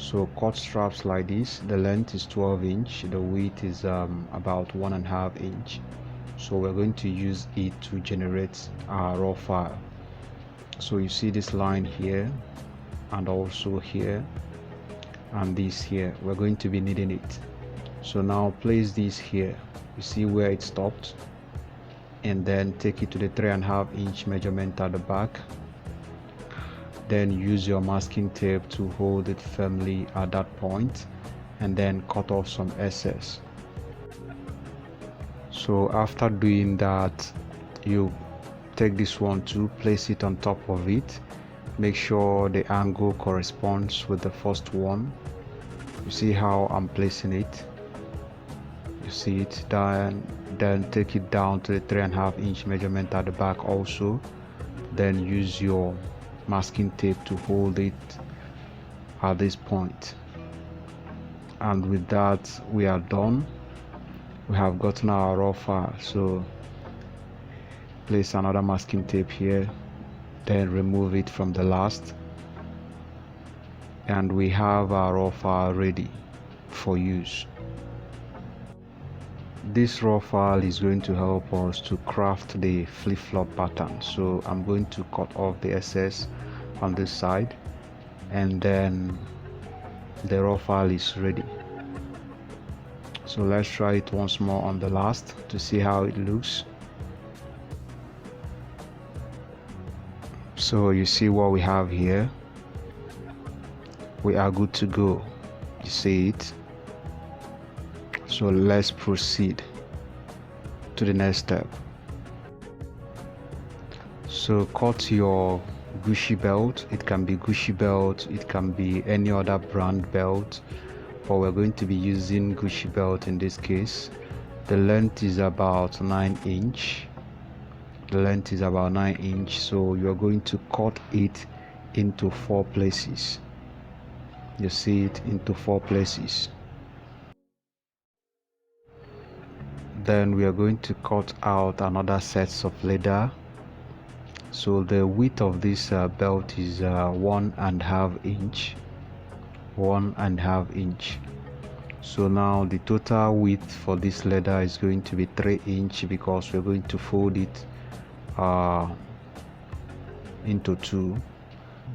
So cut straps like this. The length is 12 inch, the width is about 1.5 inch. So we're going to use it to generate our raw file. So you see this line here, and also here, and this here. We're going to be needing it. So now place this here. You see where it stopped, and then take it to the 3.5 inch measurement at the back. Then use your masking tape to hold it firmly at that point, and then cut off some excess. So after doing that, you take this one to place it on top of it. Make sure the angle corresponds with the first one. You see how I'm placing it? You see it down, then take it down to the 3.5 inch measurement at the back also. Then use your masking tape to hold it at this point. And with that, we are done. We have gotten our raw file. So place another masking tape here, then remove it from the last, and we have our raw file ready for use. This raw file is going to help us to craft the flip-flop pattern. So I'm going to cut off the excess on this side, and then the raw file is ready. So let's try it once more on the last to see how it looks. So you see what we have here. We are good to go. You see it. So let's proceed to the next step. So cut your Gucci belt. It can be Gucci belt, it can be any other brand belt, but we're going to be using Gucci belt in this case. The length is about 9 inch. The length is about 9 inch. So you're going to cut it into 4 places. You see it into 4 places. Then we are going to cut out another sets of leather. So the width of this belt is 1.5 inch. 1.5 inch. So now the total width for this leather is going to be 3 inch, because we're going to fold it into 2.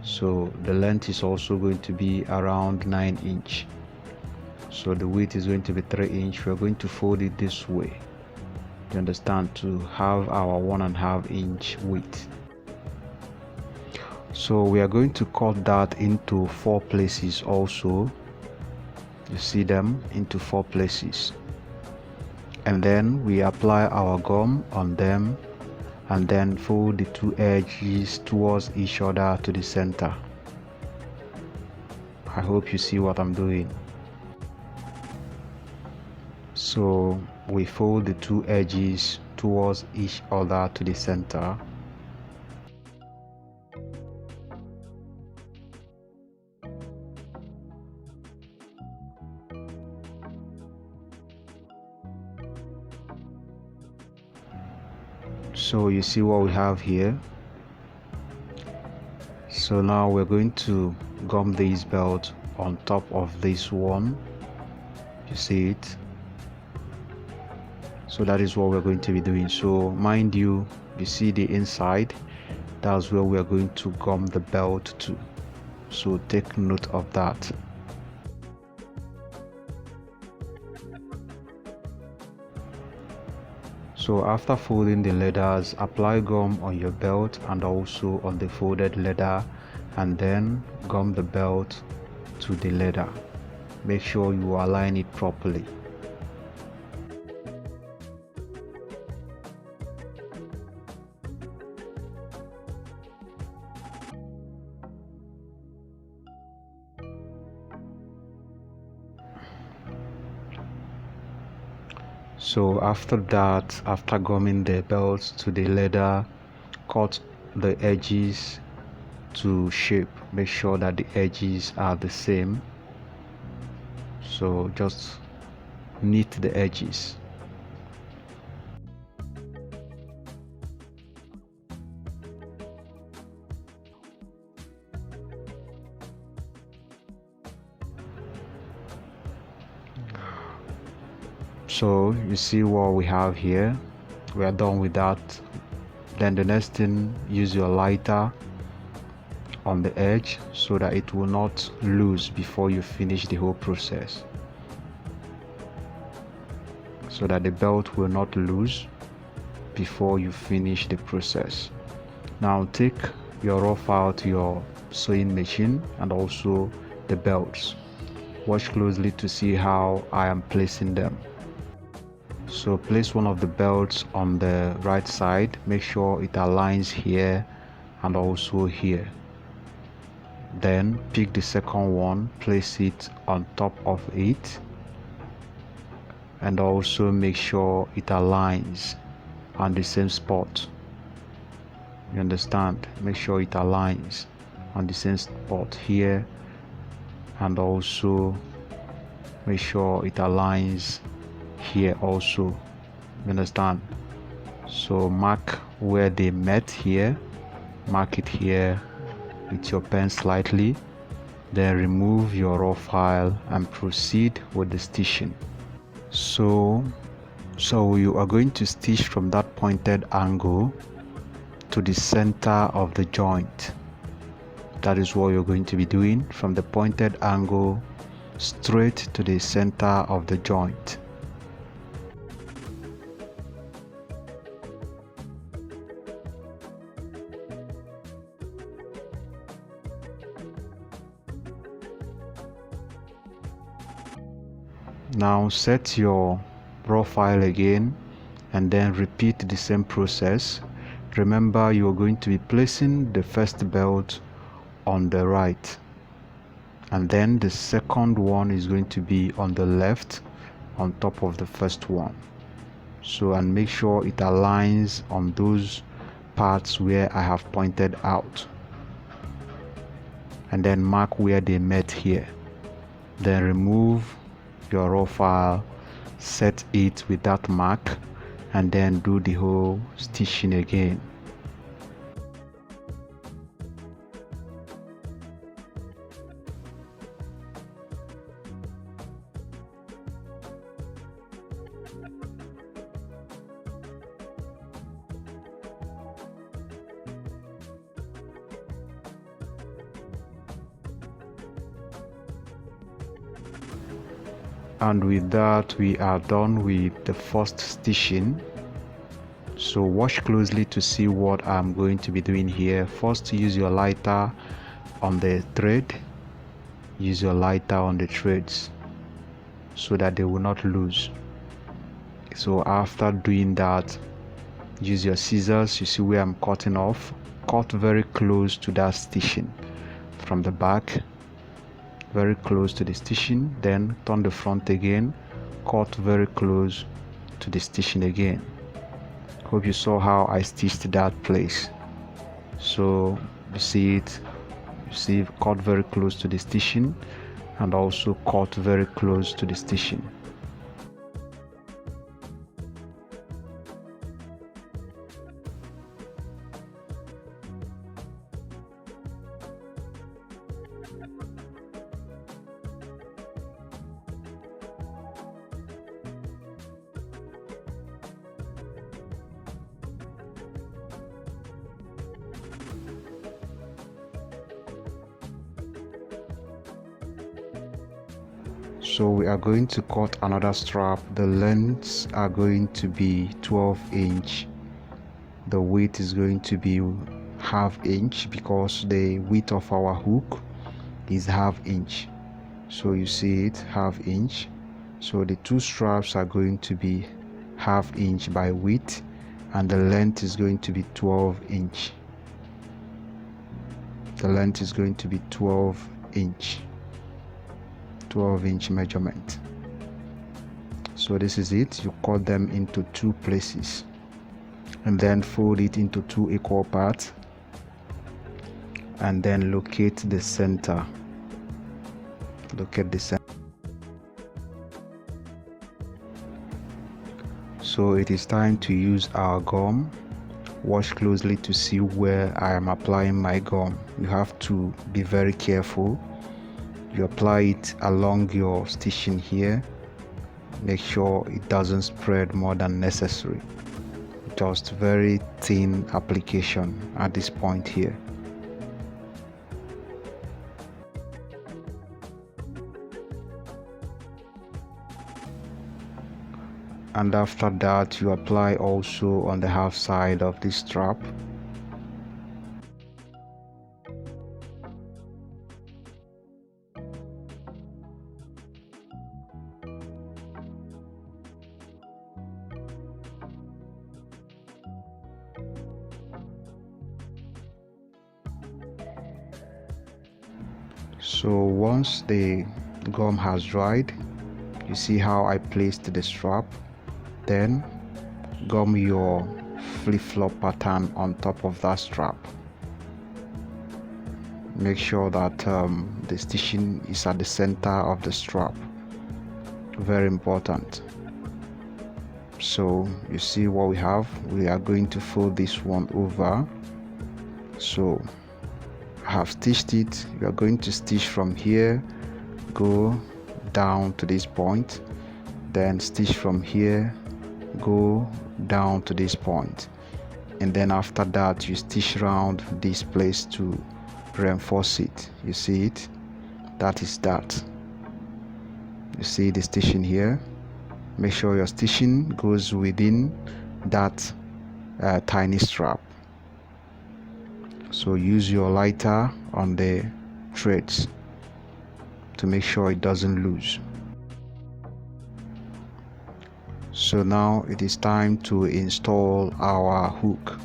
So the length is also going to be around 9 inch. So the width is going to be 3 inch. We're going to fold it this way, you understand, to have our 1.5 inch width. So we are going to cut that into 4 places also. You see them into 4 places, and then we apply our gum on them, and then fold the 2 edges towards each other to the center. I hope you see what I'm doing. So we fold the 2 edges towards each other to the center. So you see what we have here. So now we're going to gum this belt on top of this one. You see it. So that is what we're going to be doing. So mind you, you see the inside, that's where we are going to gum the belt to. So take note of that. So after folding the leathers, apply gum on your belt and also on the folded leather, and then gum the belt to the leather. Make sure you align it properly. So after that, after gumming the belt to the leather, cut the edges to shape. Make sure that the edges are the same. So just knit the edges. So you see what we have here. We are done with that. Then the next thing, use your lighter on the edge so that it will not lose before you finish the whole process, so that the belt will not lose before you finish the process. Now take your raw file to your sewing machine and also the belts. Watch closely to see how I am placing them. So place one of the belts on the right side, make sure it aligns here and also here. Then pick the second one, place it on top of it, and also make sure it aligns on the same spot. You understand? Make sure it aligns on the same spot here, and also make sure it aligns here also. You understand? So mark where they met here, mark it here with your pen slightly, then remove your raw file and proceed with the stitching. So you are going to stitch from that pointed angle to the center of the joint. That is what you're going to be doing, from the pointed angle straight to the center of the joint. Now set your raw file again and then repeat the same process. Remember, you are going to be placing the first belt on the right, and then the second one is going to be on the left on top of the first one. So, and make sure it aligns on those parts where I have pointed out, and then mark where they met here. Then remove your raw file, set it with that mark, and then do the whole stitching again. And with that, we are done with the first stitching. So watch closely to see what I'm going to be doing here. First, use your lighter on the thread. Use your lighter on the threads so that they will not lose. So after doing that, use your scissors. You see where I'm cutting off. Cut very close to that stitching from the back, very close to the stitching. Then turn the front again, cut very close to the stitching again. Hope you saw how I stitched that place. So you see it, you see, cut very close to the stitching and also cut very close to the stitching. So we are going to cut another strap. The lengths are going to be 12 inch. The width is going to be half inch because the width of our hook is half inch. So you see it, half inch. So the two straps are going to be half inch by width, and the length is going to be 12 inch. The length is going to be 12 inch. 12-inch measurement. So this is it. You cut them into two places and then fold it into two equal parts and then locate the center. Locate the center. So it is time to use our gum. Watch closely to see where I am applying my gum. You have to be very careful. You apply it along your stitching here, make sure it doesn't spread more than necessary. Just very thin application at this point here. And after that, you apply also on the half side of this strap. So once the gum has dried, you see how I placed the strap. Then gum your flip-flop pattern on top of that strap. Make sure that the stitching is at the center of the strap. Very important. So you see what we have. We are going to fold this one over. So I have stitched it. You are going to stitch from here, go down to this point, then stitch from here, go down to this point, and then after that you stitch around this place to reinforce it. You see it? That is that. You see the stitching here. Make sure your stitching goes within that tiny strap. So use your lighter on the threads to make sure it doesn't lose. So now it is time to install our hook.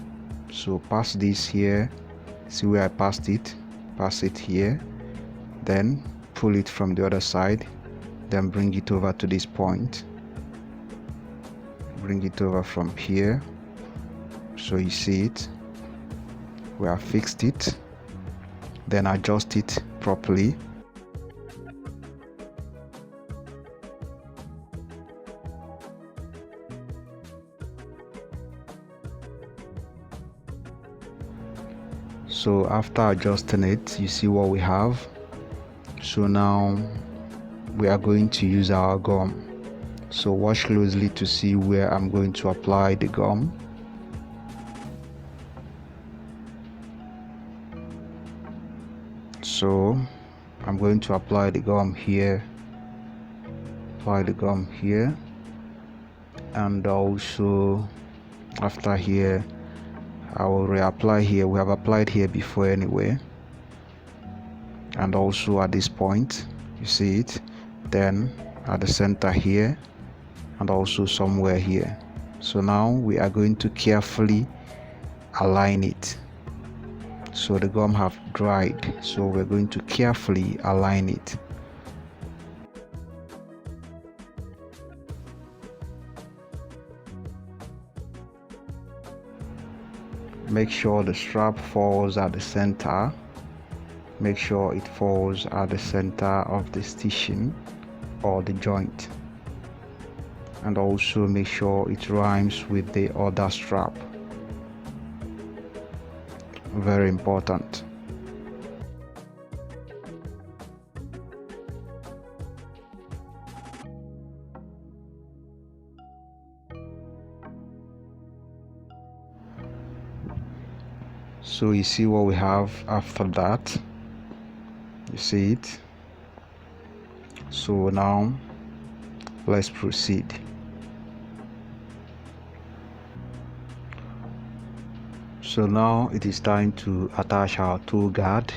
So pass this here. See where I passed it? Pass it here. Then pull it from the other side. Then bring it over to this point. Bring it over from here. So you see it. We have fixed it. Then adjust it properly. So after adjusting it, you see what we have. So now we are going to use our gum. So watch closely to see where I'm going to apply the gum. So I'm going to apply the gum here, and also after here I will reapply here. We have applied here before anyway, and also at this point, you see it, then at the center here, and also somewhere here. So now we are going to carefully align it. So the gum have dried, so we're going to carefully align it. Make sure the strap falls at the center. Make sure it falls at the center of the stitching or the joint, and also make sure it rhymes with the other strap. Very important. So you see what we have after that. You see it. So now let's proceed. So now it is time to attach our toe guard.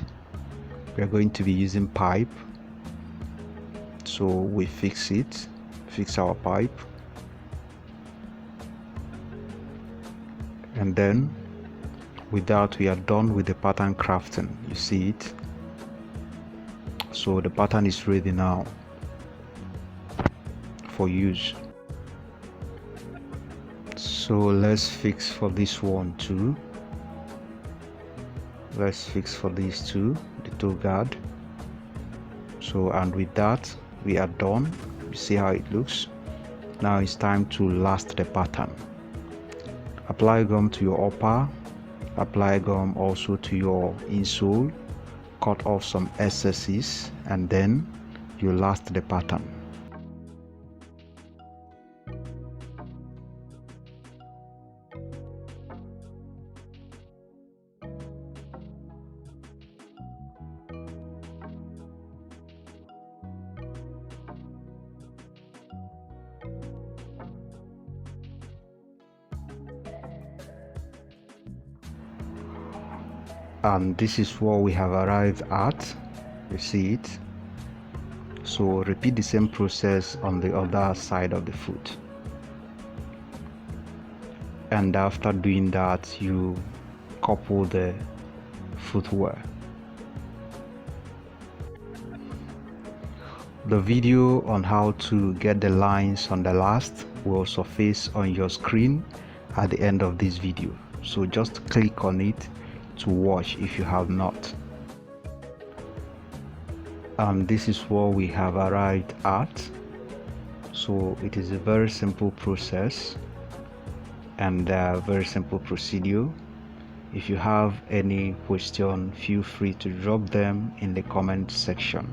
We are going to be using pipe. So we fix our pipe, and then with that we are done with the pattern crafting. You see it. So the pattern is ready now for use. So let's fix for this one too. Let's fix for these two, the toe guard. So, and with that we are done. You see how it looks. Now it's time to last the pattern. Apply gum to your upper, apply gum also to your insole, cut off some excesses, and then you last the pattern. And this is what we have arrived at. You see it. So repeat the same process on the other side of the foot, and after doing that you couple the footwear. The video on how to get the lines on the last will surface on your screen at the end of this video, so just click on it to watch if you have not. And this is what we have arrived at. So it is a very simple process and a very simple procedure. If you have any question, feel free to drop them in the comment section.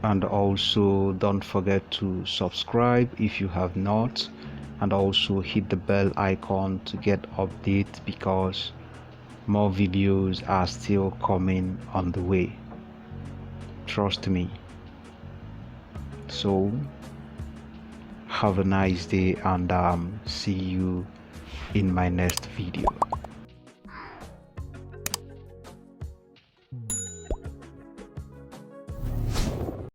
And also don't forget to subscribe if you have not, and also hit the bell icon to get updates, because more videos are still coming on the way, trust me. So have a nice day, and see you in my next video.